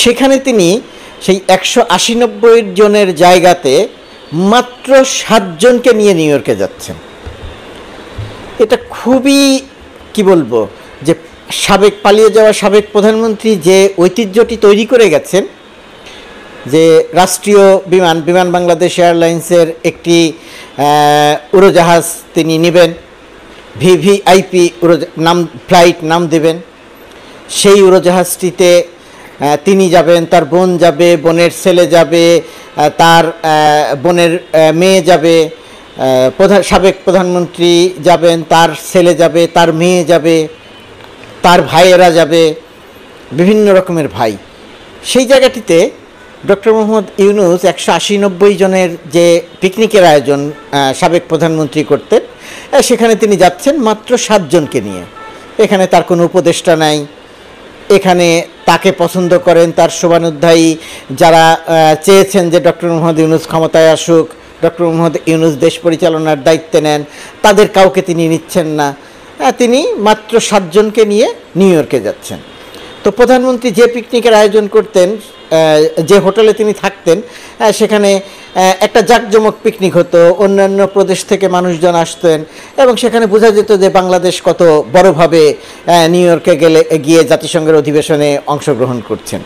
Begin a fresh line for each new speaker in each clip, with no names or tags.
সেখানে তিনি সেই 180-90 জনের জায়গাতে মাত্র 7 জনকে নিয়ে নিউ ইয়র্কে যাচ্ছেন। এটা খুবই কি বলবো, যে পালিয়ে যাওয়া সাবেক প্রধানমন্ত্রী যে ঐতিহ্যটি তৈরি করে গেছেন, যে রাষ্ট্রীয় বিমান বাংলাদেশ এয়ারলাইন্সের একটি উড়োজাহাজ তিনি নেবেন, ভিভিআইপি ফ্লাইট নাম দেবেন, সেই উড়োজাহাজটিতে তিনি যাবেন, তার বোন যাবে, বোনের ছেলে যাবে, তার বোনের মেয়ে যাবে, সাবেক প্রধানমন্ত্রী যাবেন, তার ছেলে যাবে, তার মেয়ে যাবে, তার ভাইয়েরা যাবে, বিভিন্ন রকমের ভাই। সেই জায়গাটিতে ডক্টর মোহাম্মদ ইউনূস 180-90 জনের যে পিকনিকের আয়োজন সাবেক প্রধানমন্ত্রী করতেন, সেখানে তিনি যাচ্ছেন মাত্র 7 জনকে নিয়ে। এখানে তার কোনো উপদেষ্টা নাই, এখানে তাকে পছন্দ করেন তার শুভানুধ্যায়ী যারা চেয়েছেন যে ডক্টর মোহাম্মদ ইউনূস ক্ষমতায় আসুক, ডক্টর মোহাম্মদ ইউনূস দেশ পরিচালনার দায়িত্বে নেন, তাদের কাউকে তিনি নিচ্ছেন না। তিনি মাত্র 7 জনকে নিয়ে নিউ ইয়র্কে যাচ্ছেন। তো প্রধানমন্ত্রী যে পিকনিকের আয়োজন করতেন, যে হোটেলে তিনি থাকতেন, সেখানে একটা জাঁকজমক পিকনিক হতো, অন্যান্য প্রদেশ থেকে মানুষজন আসতেন এবং সেখানে বোঝা যেত যে বাংলাদেশ কত বড়ভাবে নিউ ইয়র্কে গিয়ে জাতিসংঘের অধিবেশনে অংশগ্রহণ করছেন।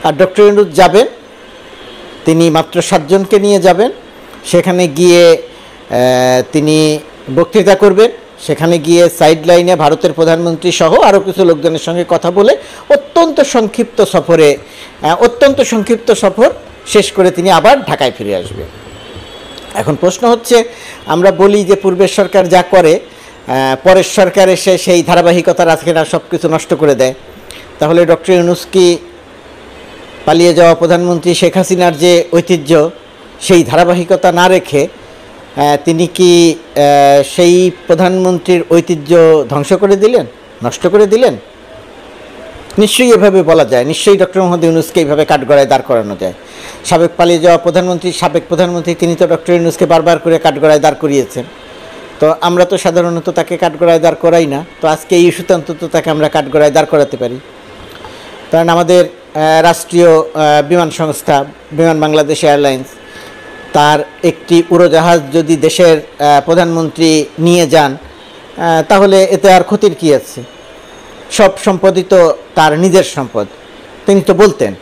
আর ডক্টর ইউনূস যাবেন, তিনি মাত্র 7 জনকে নিয়ে যাবেন, সেখানে গিয়ে তিনি বক্তৃতা করবেন, সেখানে গিয়ে সাইড লাইনে ভারতের প্রধানমন্ত্রী সহ আরও কিছু লোকজনের সঙ্গে কথা বলে অত্যন্ত সংক্ষিপ্ত সফর শেষ করে তিনি আবার ঢাকায় ফিরে আসবেন। এখন প্রশ্ন হচ্ছে, আমরা বলি যে পূর্বের সরকার যা করে পরের সরকার এসে সেই ধারাবাহিকতা রাখে না, সব কিছু নষ্ট করে দেয়। তাহলে ডক্টর ইউনূস কি পালিয়ে যাওয়া প্রধানমন্ত্রী শেখ হাসিনার যে ঐতিহ্য, সেই ধারাবাহিকতা না রেখে তিনি কি সেই প্রধানমন্ত্রীর ঐতিহ্য ধ্বংস করে দিলেন, নষ্ট করে দিলেন? নিশ্চয়ই এভাবে বলা যায়, নিশ্চয়ই ডক্টর মোহাম্মদ ইউনূসকে এইভাবে কাঠগড়ায় দাঁড় করানো যায়। সাবেক প্রধানমন্ত্রী তিনি তো ডক্টর ইউনূসকে বারবার করে কাঠগড়ায় দাঁড় করিয়েছেন। তো আমরা তো সাধারণত তাকে কাঠগড়ায় দাঁড় করাই না, তো আজকে এই ইস্যুতে অন্তত তাকে আমরা কাঠগড়ায় দাঁড় করাতে পারি। কারণ আমাদের রাষ্ট্রীয় বিমান সংস্থা বিমান বাংলাদেশ এয়ারলাইন্স, তার একটি উড়োজাহাজ যদি দেশের প্রধানমন্ত্রী নিয়ে যান, তাহলে এতে আর ক্ষতির কী আছে? সব সম্পদই তো তার নিজের সম্পদ। তিনি তো বলতেন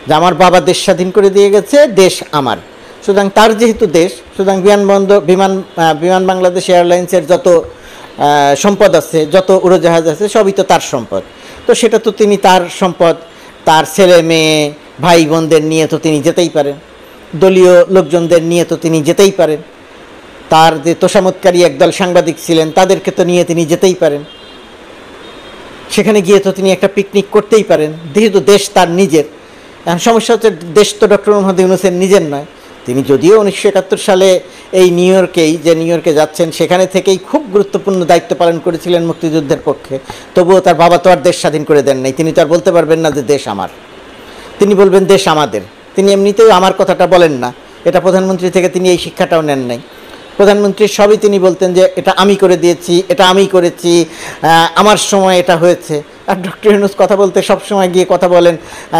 যে আমার বাবা দেশ স্বাধীন করে দিয়ে গেছে, দেশ আমার। সুতরাং তার যেহেতু দেশ, সুতরাং বিমান বাংলাদেশ এয়ারলাইন্সের যত সম্পদ আছে, যত উড়োজাহাজ আছে, সবই তো তার সম্পদ। তো সেটা তো তিনি তার সম্পদ, তার ছেলে মেয়ে ভাই বোনদের নিয়ে তো তিনি যেতেই পারেন, দলীয় লোকজনদের নিয়ে তো তিনি যেতেই পারেন, তার যে তোষামতকারী একদল সাংবাদিক ছিলেন তাদেরকে তো নিয়ে তিনি যেতেই পারেন, সেখানে গিয়ে তো তিনি একটা পিকনিক করতেই পারেন, যেহেতু দেশ তার নিজের। এখন সমস্যা হচ্ছে, দেশ তো ডক্টর মোহাম্মদ ইউনূসের নিজের নয়। তিনি যদিও 1971 সালে এই নিউ ইয়র্কে যাচ্ছেন, সেখানে থেকেই খুব গুরুত্বপূর্ণ দায়িত্ব পালন করেছিলেন মুক্তিযুদ্ধের পক্ষে, তবুও তার বাবা তো আর দেশ স্বাধীন করে দেন নাই। তিনি তো আর বলতে পারবেন না যে দেশ আমার, তিনি বলবেন দেশ আমাদের। তিনি এমনিতেও আমার কথাটা বলেন না, এটা প্রধানমন্ত্রী থেকে তিনি এই শিক্ষাটাও নেন নাই। প্রধানমন্ত্রীর সবই তিনি বলতেন যে এটা আমি করে দিয়েছি, এটা আমি করেছি, আমার সময় এটা হয়েছে। আর ডক্টর ইউনূস কথা বলতে সবসময় গিয়ে কথা বলেন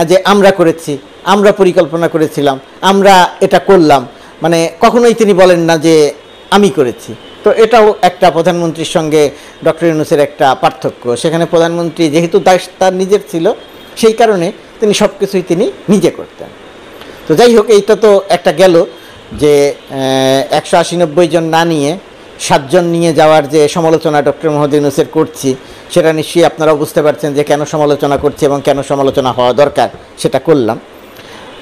যে আমরা করেছি, আমরা পরিকল্পনা করেছিলাম, আমরা এটা করলাম। মানে কখনোই তিনি বলেন না যে আমি করেছি। তো এটাও একটা প্রধানমন্ত্রীর সঙ্গে ডক্টর ইউনূসের একটা পার্থক্য। সেখানে প্রধানমন্ত্রী যেহেতু তার নিজের ছিল, সেই কারণে তিনি সব কিছুই তিনি নিজে করতেন। তো যাই হোক, এইটা তো একটা গেল যে 180-90 জন না নিয়ে 7 জন নিয়ে যাওয়ার যে সমালোচনা ডক্টর মোহাম্মদ ইউনূসের করছি, সেটা নিশ্চয়ই আপনারাও বুঝতে পারছেন যে কেন সমালোচনা করছি এবং কেন সমালোচনা হওয়া দরকার, সেটা করলাম।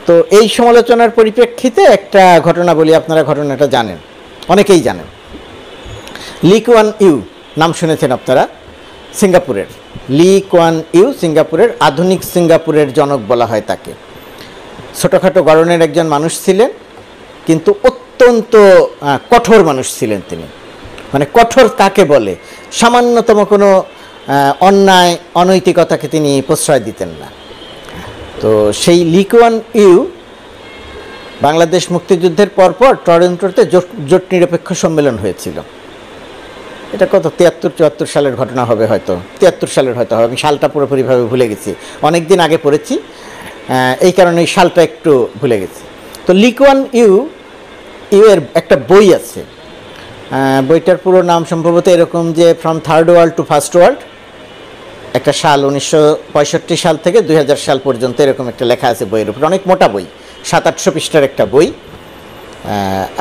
তো এই সমালোচনার পরিপ্রেক্ষিতে একটা ঘটনা বলি, আপনারা ঘটনাটা জানেন, অনেকেই জানেন। লি কুয়ান ইউ নাম শুনেছেন আপনারা, সিঙ্গাপুরের লি কুয়ান ইউ, সিঙ্গাপুরের আধুনিক সিঙ্গাপুরের জনক বলা হয় তাকে। ছোটোখাটো গড়নের একজন মানুষ ছিলেন, কিন্তু অত্যন্ত কঠোর মানুষ ছিলেন তিনি। মানে কঠোর কাকে বলে, সামান্যতম কোনো অন্যায় অনৈতিকতাকে তিনি প্রশ্রয় দিতেন না। তো সেই লি কুয়ান ইউ বাংলাদেশ মুক্তিযুদ্ধের পরপর টরন্টোতে জোট নিরপেক্ষ সম্মেলন হয়েছিল। এটা কত 73-74 সালের ঘটনা হবে, হয়তো 73 সালের হয়তো হবে, আমি সালটা পুরোপুরিভাবে ভুলে গেছি, অনেক দিন আগে পড়েছি। এই কারণে এই সালটা একটু ভুলে গেছি। তো লি কুয়ান ইউ এর একটা বই আছে, বইটার পুরো নাম সম্ভবত এরকম যে from third world to first world, একটা সাল 1965 সাল থেকে 2000 সাল পর্যন্ত এরকম একটা লেখা আছে বইয়ের উপর। অনেক মোটা বই, 700-800 পৃষ্ঠার একটা বই।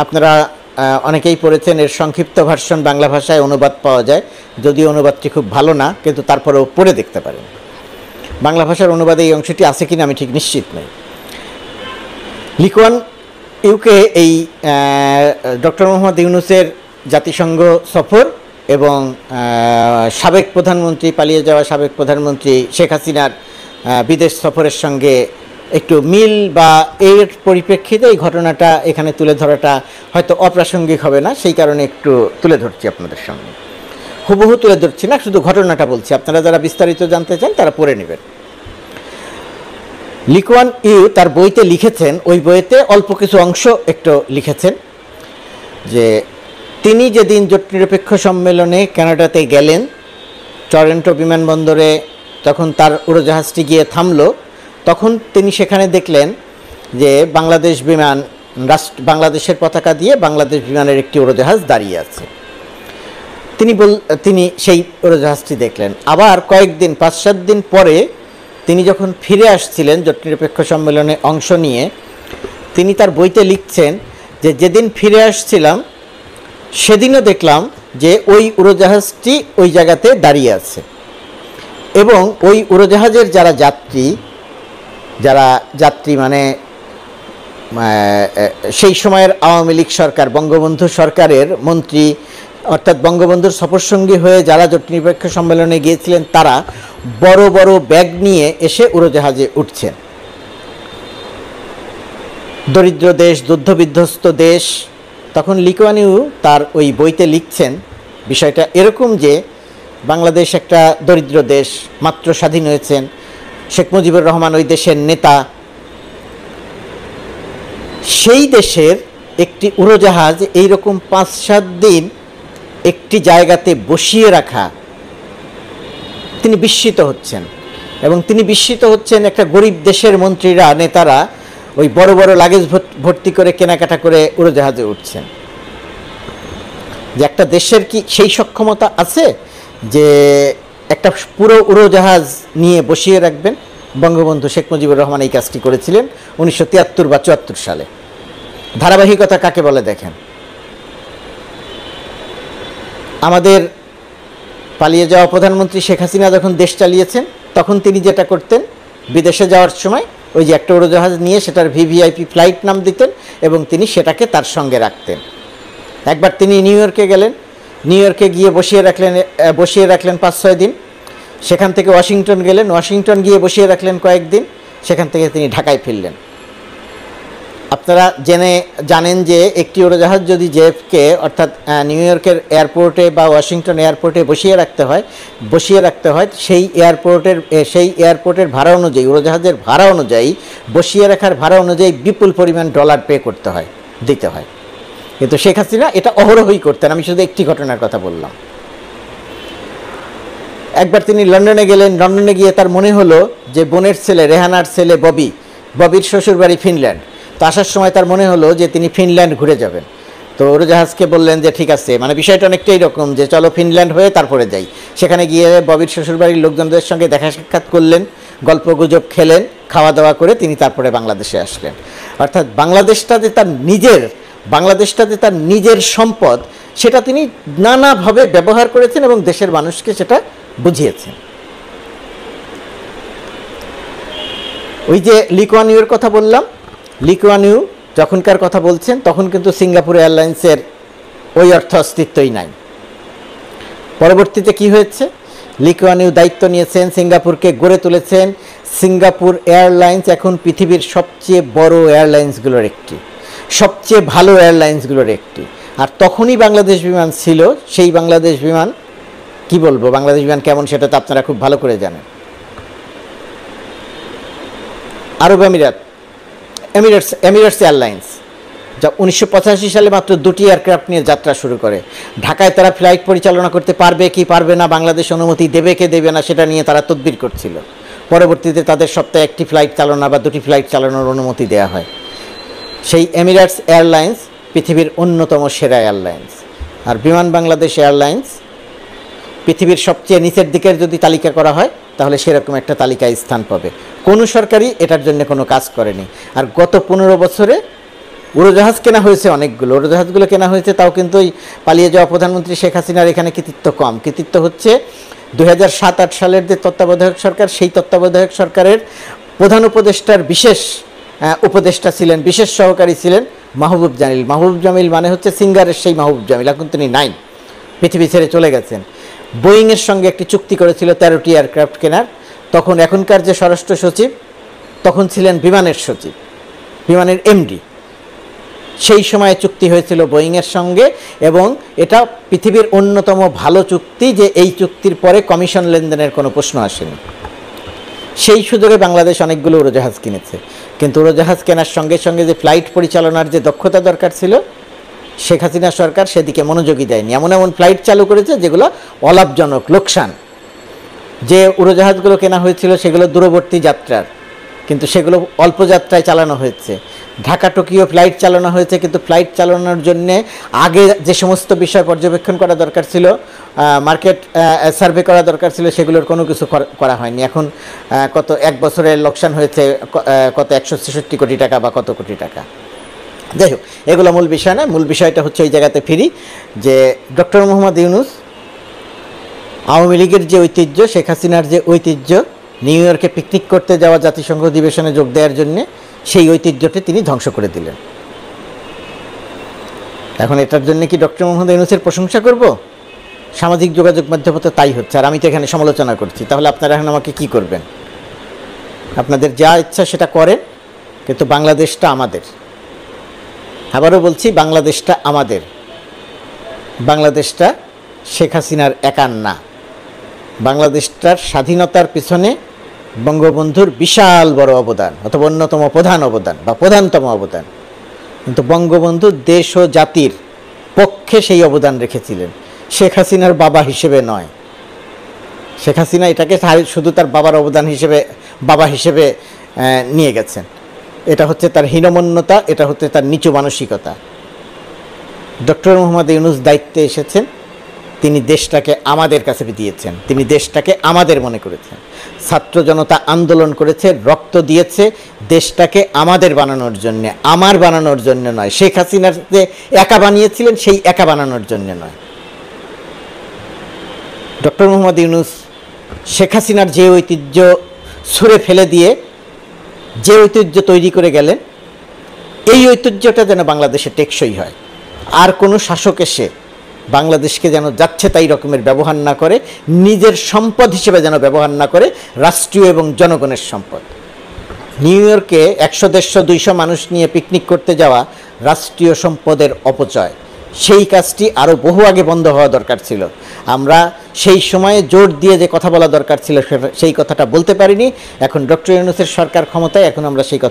আপনারা অনেকেই পড়েছেন। এর সংক্ষিপ্ত ভার্সন বাংলা ভাষায় অনুবাদ পাওয়া যায়, যদিও অনুবাদটি খুব ভালো না, কিন্তু তারপরেও পড়ে দেখতে পারেন। বাংলা ভাষার অনুবাদে এই অংশটি আছে কিনা আমি ঠিক নিশ্চিত নই। লি কুয়ান ইউকে এই ডক্টর মোহাম্মদ ইউনূসের জাতিসংঘ সফর এবং সাবেক প্রধানমন্ত্রী, পালিয়ে যাওয়া সাবেক প্রধানমন্ত্রী শেখ হাসিনার বিদেশ সফরের সঙ্গে একটু মিল বা এর পরিপ্রেক্ষিতে এই ঘটনাটা এখানে তুলে ধরাটা হয়তো অপ্রাসঙ্গিক হবে না, সেই কারণে একটু তুলে ধরছি আপনাদের সামনে। হুবহু তুলে ধরছি না, শুধু ঘটনাটা বলছি। আপনারা যারা বিস্তারিত জানতে চান তারা পড়ে নেবেন। লি কুয়ান ইউ তার বইতে লিখেছেন, ওই বইতে অল্প কিছু অংশ একটু লিখেছেন, যে তিনি যেদিন জোট নিরপেক্ষ সম্মেলনে কানাডাতে গেলেন, টরন্টো বিমানবন্দরে তখন তার উড়োজাহাজটি গিয়ে থামলো, তখন তিনি সেখানে দেখলেন যে বাংলাদেশ বিমান, বাংলাদেশের পতাকা দিয়ে বাংলাদেশ বিমানের একটি উড়োজাহাজ দাঁড়িয়ে আছে। তিনি সেই উড়োজাহাজটি দেখলেন। আবার কয়েকদিন 5-7 দিন পরে তিনি যখন ফিরে আসছিলেন জোট নিরপেক্ষ সম্মেলনে অংশ নিয়ে, তিনি তার বইতে লিখছেন যে যেদিন ফিরে আসছিলাম সেদিনও দেখলাম যে ওই উড়োজাহাজটি ওই জায়গাতে দাঁড়িয়ে আছে, এবং ওই উড়োজাহাজের যারা যাত্রী মানে সেই সময়ের আওয়ামী লীগ সরকার, বঙ্গবন্ধু সরকারের মন্ত্রী, অর্থাৎ বঙ্গবন্ধুর সফরসঙ্গী হয়ে যারা জোট নিরপেক্ষ সম্মেলনে গিয়েছিলেন, তারা বড় বড় ব্যাগ নিয়ে এসে উড়োজাহাজে উঠছেন। দরিদ্র দেশ, যুদ্ধবিধ্বস্ত দেশ। তখন লি কুয়ান ইউ তার ওই বইতে লিখছেন বিষয়টা এরকম যে বাংলাদেশ একটা দরিদ্র দেশ, মাত্র স্বাধীন হয়েছেন, শেখ মুজিবুর রহমান ওই দেশের নেতা। সেই দেশের একটি উড়োজাহাজ এইরকম 5-7 দিন একটি জায়গাতে বসিয়ে রাখা, তিনি বিস্মিত হচ্ছেন। এবং তিনি বিস্মিত হচ্ছেন একটা গরিব দেশের মন্ত্রীরা, নেতারা ওই বড় বড় লাগেজ ভর্তি করে কেনাকাটা করে উড়োজাহাজে উঠছেন। যে একটা দেশের কি সেই সক্ষমতা আছে যে একটা পুরো উড়োজাহাজ নিয়ে বসিয়ে রাখবেন? বঙ্গবন্ধু শেখ মুজিবুর রহমান এই কাজটি করেছিলেন 1973 বা 74 সালে। ধারাবাহিকতা কাকে বলে দেখেন। আমাদের পালিয়ে যাওয়া প্রধানমন্ত্রী শেখ হাসিনা যখন দেশ চালিয়েছেন, তখন তিনি যেটা করতেন, বিদেশে যাওয়ার সময় ওই যে একটা উড়োজাহাজ নিয়ে সেটার ভিভিআইপি ফ্লাইট নাম দিতেন এবং তিনি সেটাকে তার সঙ্গে রাখতেন। একবার তিনি নিউ ইয়র্কে গেলেন, নিউ ইয়র্কে গিয়ে বসিয়ে রাখলেন 5-6 দিন। সেখান থেকে ওয়াশিংটন গেলেন, ওয়াশিংটন গিয়ে বসিয়ে রাখলেন কয়েকদিন। সেখান থেকে তিনি ঢাকায় ফিরলেন। আপনারা জানেন যে একটি উড়োজাহাজ যদি জেএফকে অর্থাৎ নিউ ইয়র্কের এয়ারপোর্টে বা ওয়াশিংটন এয়ারপোর্টে বসিয়ে রাখতে হয় সেই এয়ারপোর্টের ভাড়া অনুযায়ী, উড়োজাহাজের ভাড়া অনুযায়ী, বসিয়ে রাখার ভাড়া অনুযায়ী বিপুল পরিমাণ ডলার পে দিতে হয়। কিন্তু শেখ হাসিনা এটা অহরহই করতেন। আমি শুধু একটি ঘটনার কথা বললাম। একবার তিনি লন্ডনে গেলেন। লন্ডনে গিয়ে তার মনে হলো যে বোনের ছেলে, রেহানার ছেলে ববির শ্বশুরবাড়ি ফিনল্যান্ড। তো আসার সময় তার মনে হলো যে তিনি ফিনল্যান্ড ঘুরে যাবেন। তো উড়োজাহাজকে বললেন যে ঠিক আছে, মানে বিষয়টা অনেকটাই এরকম যে চলো ফিনল্যান্ড হয়ে তারপরে যাই। সেখানে গিয়ে ববির শ্বশুরবাড়ির লোকজনদের সঙ্গে দেখা সাক্ষাৎ করলেন, গল্প গুজব খেলেন, খাওয়া দাওয়া করে তিনি তারপরে বাংলাদেশে আসলেন। অর্থাৎ বাংলাদেশটা যে তার নিজের সম্পদ, সেটা তিনি নানাভাবে ব্যবহার করেছেন এবং দেশের মানুষকে সেটা বুঝিয়েছেন। ওই যে লি কুয়ান ইউর কথা বললাম, লি কুয়ান ইউ যখনকার কথা বলছেন তখন কিন্তু সিঙ্গাপুর এয়ারলাইন্সের ওই অর্থ অস্তিত্বই নাই। পরবর্তীতে কি হয়েছে, লি কুয়ান ইউ দায়িত্ব নিয়েছেন, সিঙ্গাপুরকে গড়ে তুলেছেন। সিঙ্গাপুর এয়ারলাইন্স এখন পৃথিবীর সবচেয়ে বড় এয়ারলাইন্সগুলোর একটি, সবচেয়ে ভালো এয়ারলাইন্সগুলোর একটি। আর তখনই বাংলাদেশ বিমান ছিল। সেই বাংলাদেশ বিমান কি বলবো, বাংলাদেশ বিমান কেমন সেটা তো আপনারা খুব ভালো করে জানেন। আরব এমিরেটস এয়ারলাইন্স, যা 1985 সালে মাত্র 2টি এয়ারক্রাফট নিয়ে যাত্রা শুরু করে। ঢাকায় তারা ফ্লাইট পরিচালনা করতে পারবে কি পারবে না, বাংলাদেশ অনুমতি দেবে কে দেবে না, সেটা নিয়ে তারা তদবির করছিল। পরবর্তীতে তাদের সপ্তাহে একটি ফ্লাইট চালনা বা দুটি ফ্লাইট চালানোর অনুমতি দেওয়া হয়। সেই এমিরেটস এয়ারলাইন্স পৃথিবীর অন্যতম সেরা এয়ারলাইন্স, আর বিমান বাংলাদেশ এয়ারলাইন্স পৃথিবীর সবচেয়ে নিচের দিকের যদি তালিকা করা হয় তাহলে সেরকম একটা তালিকায় স্থান পাবে। কোনো সরকারই এটার জন্য কোনো কাজ করেনি। আর গত 15 বছরে উড়োজাহাজ কেনা হয়েছে অনেকগুলো, উড়োজাহাজগুলো কেনা হয়েছে, তাও কিন্তু ওই পালিয়ে যাওয়া প্রধানমন্ত্রী শেখ হাসিনার এখানে কৃতিত্ব কম। কৃতিত্ব হচ্ছে 2007-8 সালের যে তত্ত্বাবধায়ক সরকার, সেই তত্ত্বাবধায়ক সরকারের প্রধান উপদেষ্টার বিশেষ উপদেষ্টা ছিলেন, বিশেষ সহকারী ছিলেন মাহবুব জামিল। মাহবুব জামিল মানে হচ্ছে সিঙ্গারের সেই মাহবুব জামিল, এখন তিনি নাই, পৃথিবী ছেড়ে চলে গেছেন। বোয়িংয়ের সঙ্গে একটি চুক্তি করেছিল 13টি এয়ারক্রাফট কেনার। তখন এখনকার যে স্বরাষ্ট্র সচিব তখন ছিলেন বিমানের সচিব, বিমানের এমডি। সেই সময়ে চুক্তি হয়েছিল বোয়িংয়ের সঙ্গে, এবং এটা পৃথিবীর অন্যতম ভালো চুক্তি, যে এই চুক্তির পরে কমিশন লেনদেনের কোনো প্রশ্ন আসেনি। সেই সুযোগে বাংলাদেশ অনেকগুলো উড়োজাহাজ কিনেছে, কিন্তু উড়োজাহাজ কেনার সঙ্গে সঙ্গে যে ফ্লাইট পরিচালনার যে দক্ষতা দরকার ছিল, শেখ হাসিনা সরকার সেদিকে মনোযোগী দেয়নি। এমন এমন ফ্লাইট চালু করেছে যেগুলো অলাভজনক, লোকসান। যে উড়োজাহাজগুলো কেনা হয়েছিল সেগুলো দূরবর্তী যাত্রার, কিন্তু সেগুলো অল্প যাত্রায় চালানো হয়েছে। ঢাকা টোকিও ফ্লাইট চালানো হয়েছে, কিন্তু ফ্লাইট চালানোর জন্যে আগে যে সমস্ত বিষয় পর্যবেক্ষণ করা দরকার ছিল, মার্কেট সার্ভে করা দরকার ছিল, সেগুলোর কোনো কিছু করা হয়নি। এখন কত 1 বছরের লোকসান হয়েছে কত 166 কোটি টাকা বা কত কোটি টাকা। যাই হোক, এগুলো মূল বিষয় না। মূল বিষয়টা হচ্ছে ওই জায়গাতে ফিরি, যে ডক্টর মোহাম্মদ ইউনূস আওয়ামী লীগের যে ঐতিহ্য, শেখ হাসিনার যে ঐতিহ্য, নিউ ইয়র্কে পিকনিক করতে যাওয়া, জাতিসংঘ অধিবেশনে যোগ দেওয়ার জন্যে, সেই ঐতিহ্যটি তিনি ধ্বংস করে দিলেন। এখন এটার জন্য কি ডক্টর মোহাম্মদ ইউনূসের প্রশংসা করব? সামাজিক যোগাযোগ মাধ্যমে তো তাই হচ্ছে, আর আমি তো এখানে সমালোচনা করছি। তাহলে আপনারা এখন আমাকে কি করবেন? আপনাদের যা ইচ্ছা সেটা করেন, কিন্তু বাংলাদেশটা আমাদের। আবারও বলছি, বাংলাদেশটা আমাদের। বাংলাদেশটা শেখ হাসিনার একার না। বাংলাদেশটার স্বাধীনতার পিছনে বঙ্গবন্ধুর বিশাল বড় অবদান, অথবা অন্যতম প্রধান অবদান বা প্রধানতম অবদান। কিন্তু বঙ্গবন্ধু দেশ ও জাতির পক্ষে সেই অবদান রেখেছিলেন, শেখ হাসিনার বাবা হিসেবে নয়। শেখ হাসিনা এটাকে শুধু তার বাবার অবদান হিসেবে, বাবা হিসেবে নিয়ে গেছেন। এটা হচ্ছে তার হীনমন্যতা, এটা হচ্ছে তার নিচু মানসিকতা। ডক্টর মোহাম্মদ ইউনূস দায়িত্বে এসেছেন, তিনি দেশটাকে আমাদের কাছে দিয়েছেন, তিনি দেশটাকে আমাদের মনে করেছেন। ছাত্র জনতা আন্দোলন করেছে, রক্ত দিয়েছে দেশটাকে আমাদের বানানোর জন্য, আমার বানানোর জন্য নয়। শেখ হাসিনার যে একা বানিয়েছিলেন, সেই একা বানানোর জন্য নয়। ডক্টর মোহাম্মদ ইউনূস শেখ হাসিনার যে ঐতিহ্য ছুঁড়ে ফেলে দিয়ে যে ঐতিহ্য তৈরি করে গেলেন, এই ঐতিহ্যটা যেন বাংলাদেশে টেকসই হয়। আর কোনো শাসক এসে বাংলাদেশকে যেন যাচ্ছে তাই রকমের ব্যবহার না করে, নিজের সম্পদ হিসেবে যেন ব্যবহার না করে, রাষ্ট্রীয় এবং জনগণের সম্পদ। নিউ ইয়র্কে 100, 150, 200 মানুষ নিয়ে পিকনিক করতে যাওয়া রাষ্ট্রীয় সম্পদের অপচয়। সেই কাজটি আরও বহু আগে বন্ধ হওয়া দরকার ছিল। আমরা সেই সময়ে জোর দিয়ে যে কথা বলা দরকার ছিল, সেই কথাটা বলতে পারিনি। এখন ডক্টর ইউনূসের সরকার ক্ষমতায়, এখন আমরা সেই কথা